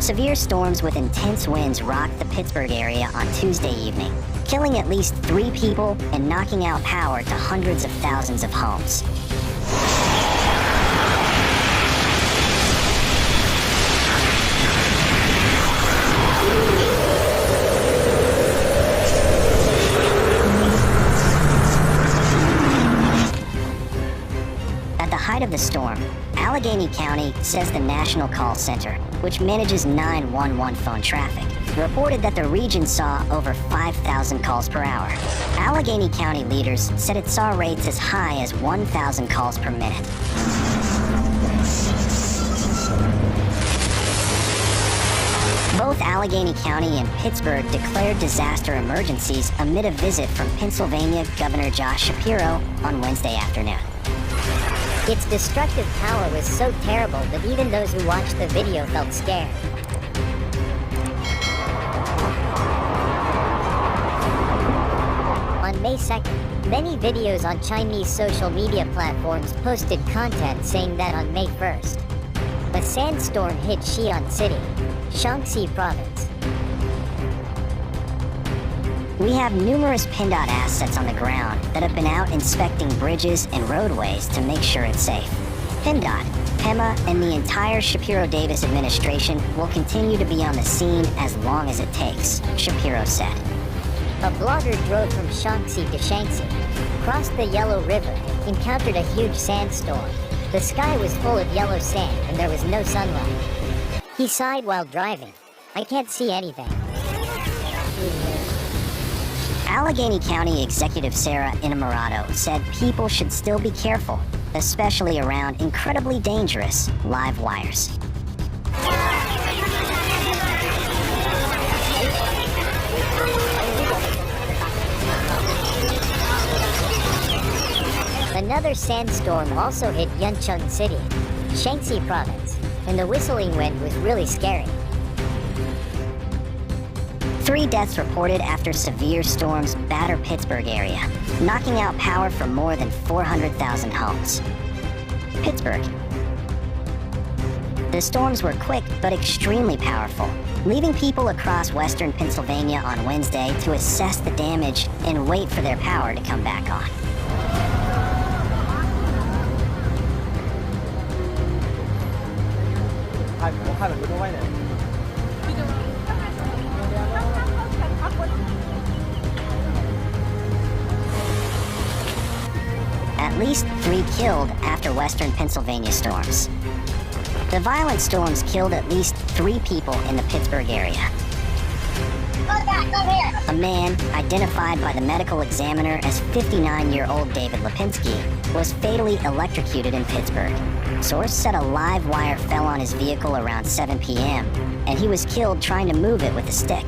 Severe storms with intense winds rocked the Pittsburgh area on Tuesday evening, killing at least 3 people and knocking out power to hundreds of thousands of homes. At the height of the storm, Allegheny County says the National Call Center, which manages 911 phone traffic, reported that the region saw over 5,000 calls per hour. Allegheny County leaders said it saw rates as high as 1,000 calls per minute. Both Allegheny County and Pittsburgh declared disaster emergencies amid a visit from Pennsylvania Governor Josh Shapiro on Wednesday afternoon. Its destructive power was so terrible that even those who watched the video felt scared. On May 2nd, many videos on Chinese social media platforms posted content saying that on May 1st, a sandstorm hit Xi'an City, Shaanxi Province. We have numerous PennDOT assets on the ground that have been out inspecting bridges and roadways to make sure it's safe. PennDOT, PEMA, and the entire Shapiro-Davis administration will continue to be on the scene as long as it takes, Shapiro said. A blogger drove from Shaanxi to Shaanxi, crossed the Yellow River, encountered a huge sandstorm. The sky was full of yellow sand and there was no sunlight. He sighed while driving. "I can't see anything." Allegheny County Executive Sarah Innamorato said people should still be careful, especially around incredibly dangerous live wires. Another sandstorm also hit Yuncheng City, Shaanxi Province, and the whistling wind was really scary. 3 deaths reported after severe storms batter Pittsburgh area, knocking out power for more than 400,000 homes. Pittsburgh. The storms were quick but extremely powerful, leaving people across western Pennsylvania on Wednesday to assess the damage and wait for their power to come back on. At least 3 killed after western Pennsylvania storms. The violent storms killed at least 3 people in the Pittsburgh area. A man, identified by the medical examiner as 59-year-old David Lipinski, was fatally electrocuted in Pittsburgh. Source said a live wire fell on his vehicle around 7 p.m., and he was killed trying to move it with a stick.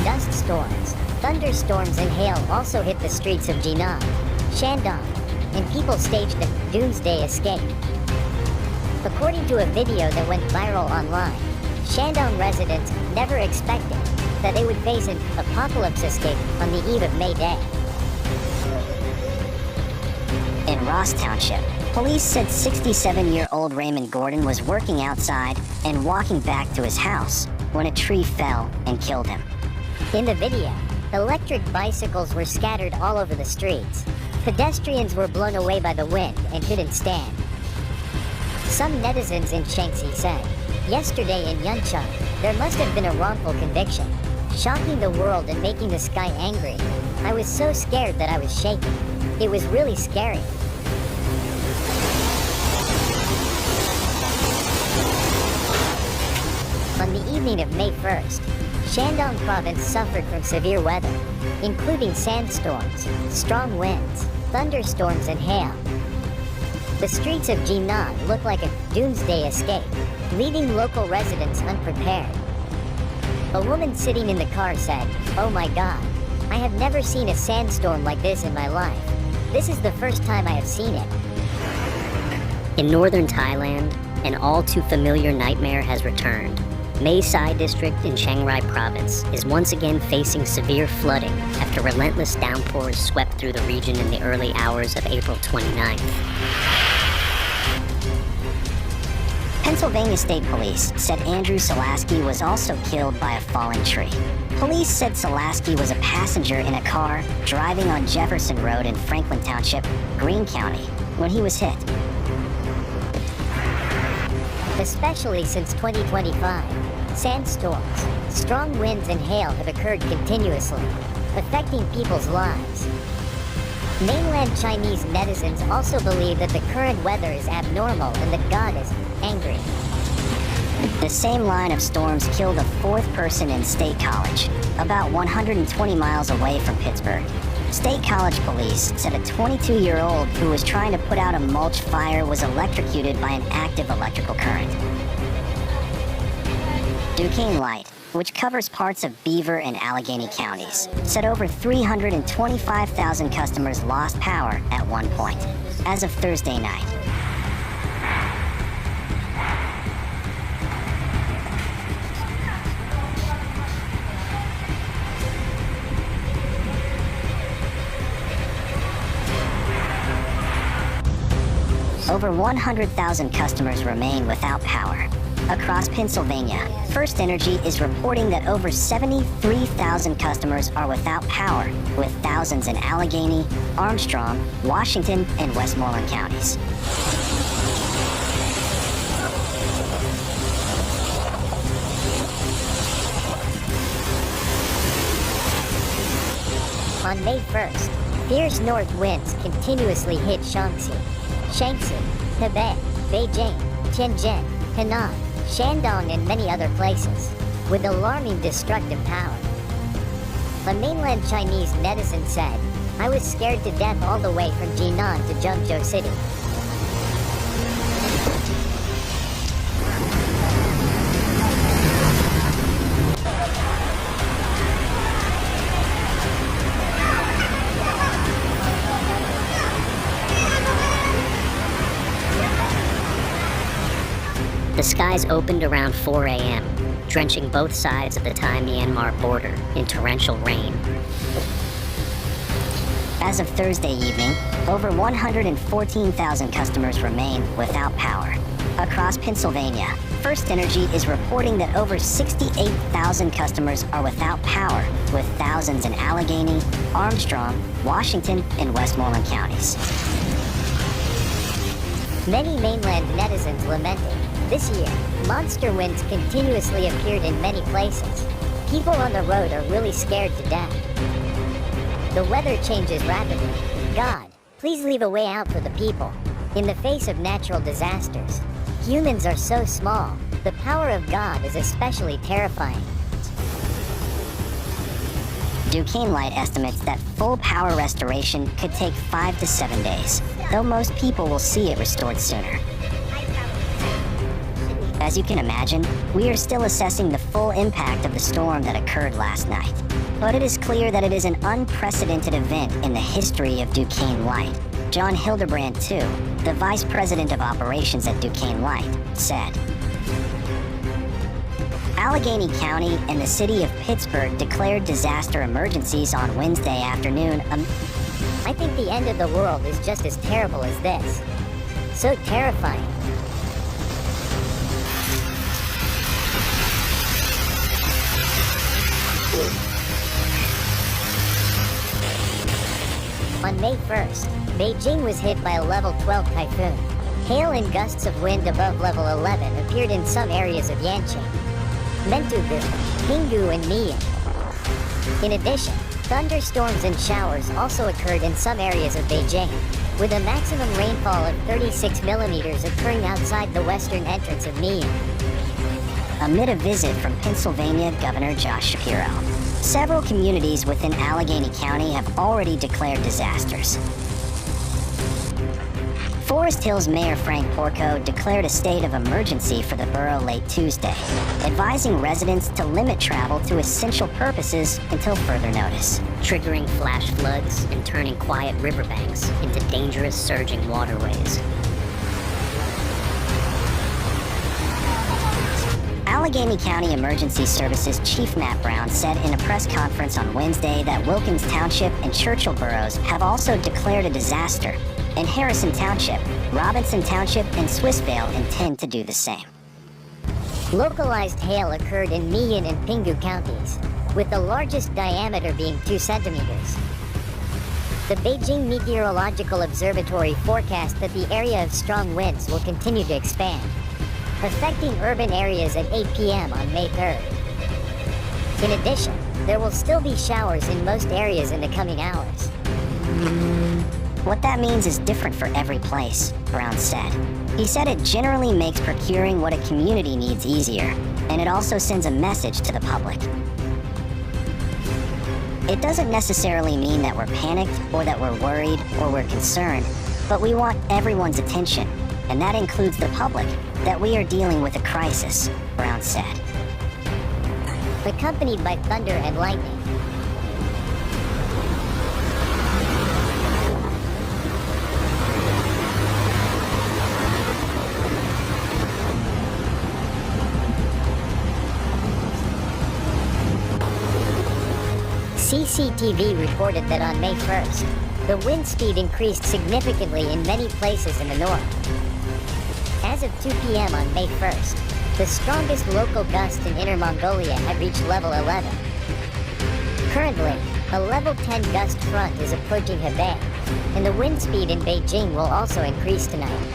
Dust storms, thunderstorms, and hail also hit the streets of Jinan, Shandong, and people staged a doomsday escape. According to a video that went viral online, Shandong residents never expected that they would face an apocalypse escape on the eve of May Day. In Ross Township, police said 67-year-old Raymond Gordon was working outside and walking back to his house when a tree fell and killed him. In the video, electric bicycles were scattered all over the streets. Pedestrians were blown away by the wind and couldn't stand. Some netizens in Shaanxi said, "Yesterday in Yuncheng, there must have been a wrongful conviction, shocking the world and making the sky angry. I was so scared that I was shaking. It was really scary." On the evening of May 1st, Shandong Province suffered from severe weather, including sandstorms, strong winds, thunderstorms, and hail. The streets of Jinan looked like a doomsday escape, leaving local residents unprepared. A woman sitting in the car said, "Oh my God, I have never seen a sandstorm like this in my life. This is the first time I have seen it." In northern Thailand, an all-too-familiar nightmare has returned. Meisai District in Chiang Rai Province is once again facing severe flooding after relentless downpours swept through the region in the early hours of April 29th. Pennsylvania State Police said Andrew Solaski was also killed by a fallen tree. Police said Solaski was a passenger in a car driving on Jefferson Road in Franklin Township, Greene County, when he was hit. Especially since 2025, sandstorms, strong winds, and hail have occurred continuously, affecting people's lives. Mainland Chinese netizens also believe that the current weather is abnormal and that God is angry. The same line of storms killed a fourth person in State College, about 120 miles away from Pittsburgh. State College police said a 22-year-old who was trying to put out a mulch fire was electrocuted by an active electrical current. Duquesne Light, which covers parts of Beaver and Allegheny counties, said over 325,000 customers lost power at one point, as of Thursday night. Over 100,000 customers remain without power. Across Pennsylvania, First Energy is reporting that over 73,000 customers are without power, with thousands in Allegheny, Armstrong, Washington, and Westmoreland counties. On May 1st, fierce north winds continuously hit Shaanxi, Hebei, Beijing, Tianjin, Henan, Shandong, and many other places, with alarming destructive power. A mainland Chinese netizen said, "I was scared to death all the way from Jinan to Zhengzhou City." The skies opened around 4 a.m., drenching both sides of the Thai-Myanmar border in torrential rain. As of Thursday evening, over 114,000 customers remain without power. Across Pennsylvania, First Energy is reporting that over 68,000 customers are without power, with thousands in Allegheny, Armstrong, Washington, and Westmoreland counties. Many mainland netizens lamented, "This year, monster winds continuously appeared in many places. People on the road are really scared to death. The weather changes rapidly. God, please leave a way out for the people. In the face of natural disasters, humans are so small. The power of God is especially terrifying." Duquesne Light estimates that full power restoration could take 5 to 7 days, though most people will see it restored sooner. As you can imagine, we are still assessing the full impact of the storm that occurred last night. But it is clear that it is an unprecedented event in the history of Duquesne Light. John Hildebrand, too, the Vice President of Operations at Duquesne Light, said. Allegheny County and the city of Pittsburgh declared disaster emergencies on Wednesday afternoon. I think the end of the world is just as terrible as this. So terrifying. On May 1st, Beijing was hit by a level 12 typhoon. Hail and gusts of wind above level 11 appeared in some areas of Yanqing, Mentugu, Pinggu, and Mian. In addition, thunderstorms and showers also occurred in some areas of Beijing, with a maximum rainfall of 36 millimeters occurring outside the western entrance of Mian. Amid a visit from Pennsylvania Governor Josh Shapiro, several communities within Allegheny County have already declared disasters. Forest Hills Mayor Frank Porco declared a state of emergency for the borough late Tuesday, advising residents to limit travel to essential purposes until further notice, triggering flash floods and turning quiet riverbanks into dangerous surging waterways. Allegheny County Emergency Services Chief Matt Brown said in a press conference on Wednesday that Wilkins Township and Churchill boroughs have also declared a disaster. In Harrison Township, Robinson Township, and Swissvale intend to do the same. Localized hail occurred in Meehan and Pinggu counties, with the largest diameter being 2 centimeters. The Beijing Meteorological Observatory forecast that the area of strong winds will continue to expand, affecting urban areas at 8 p.m. on May 3rd. In addition, there will still be showers in most areas in the coming hours. What that means is different for every place, Brown said. He said it generally makes procuring what a community needs easier, and it also sends a message to the public. It doesn't necessarily mean that we're panicked or that we're worried or we're concerned, but we want everyone's attention, and that includes the public, that we are dealing with a crisis, Brown said. Accompanied by thunder and lightning. CCTV reported that on May 1st, the wind speed increased significantly in many places in the north. As of 2 p.m. on May 1st, the strongest local gust in Inner Mongolia had reached level 11. Currently, a level 10 gust front is approaching Hebei, and the wind speed in Beijing will also increase tonight.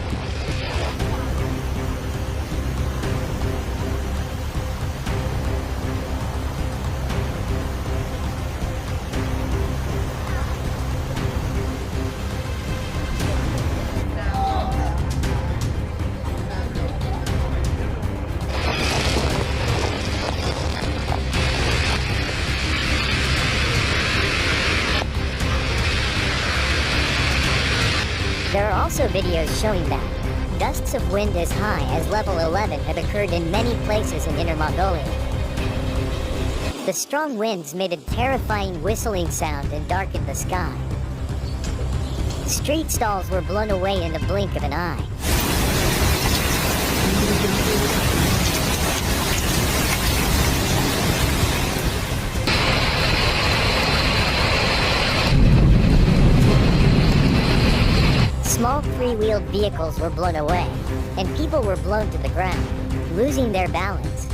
There are also videos showing that gusts of wind as high as level 11 have occurred in many places in Inner Mongolia. The strong winds made a terrifying whistling sound and darkened the sky. Street stalls were blown away in the blink of an eye. Small three-wheeled vehicles were blown away, and people were blown to the ground, losing their balance.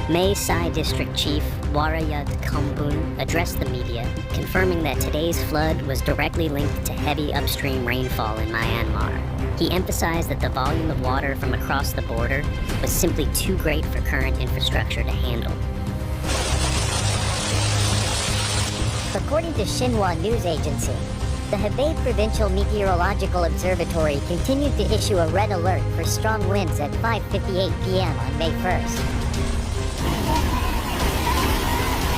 Mae Sai District Chief Warayat Kambun addressed the media, confirming that today's flood was directly linked to heavy upstream rainfall in Myanmar. He emphasized that the volume of water from across the border was simply too great for current infrastructure to handle. According to Xinhua News Agency, the Hebei Provincial Meteorological Observatory continued to issue a red alert for strong winds at 5:58 p.m. on May 1st.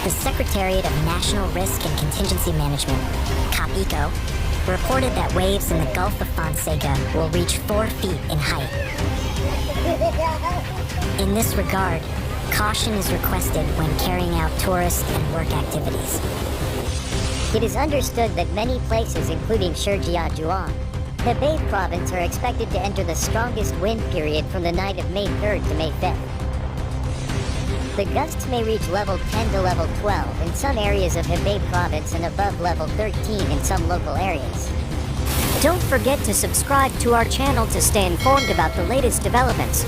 The Secretariat of National Risk and Contingency Management, COPECO, reported that waves in the Gulf of Fonseca will reach 4 feet in height. In this regard, caution is requested when carrying out tourist and work activities. It is understood that many places, including Shijiazhuang, Hebei province, are expected to enter the strongest wind period from the night of May 3rd to May 5th. The gusts may reach level 10 to level 12 in some areas of Hebei province and above level 13 in some local areas. Don't forget to subscribe to our channel to stay informed about the latest developments.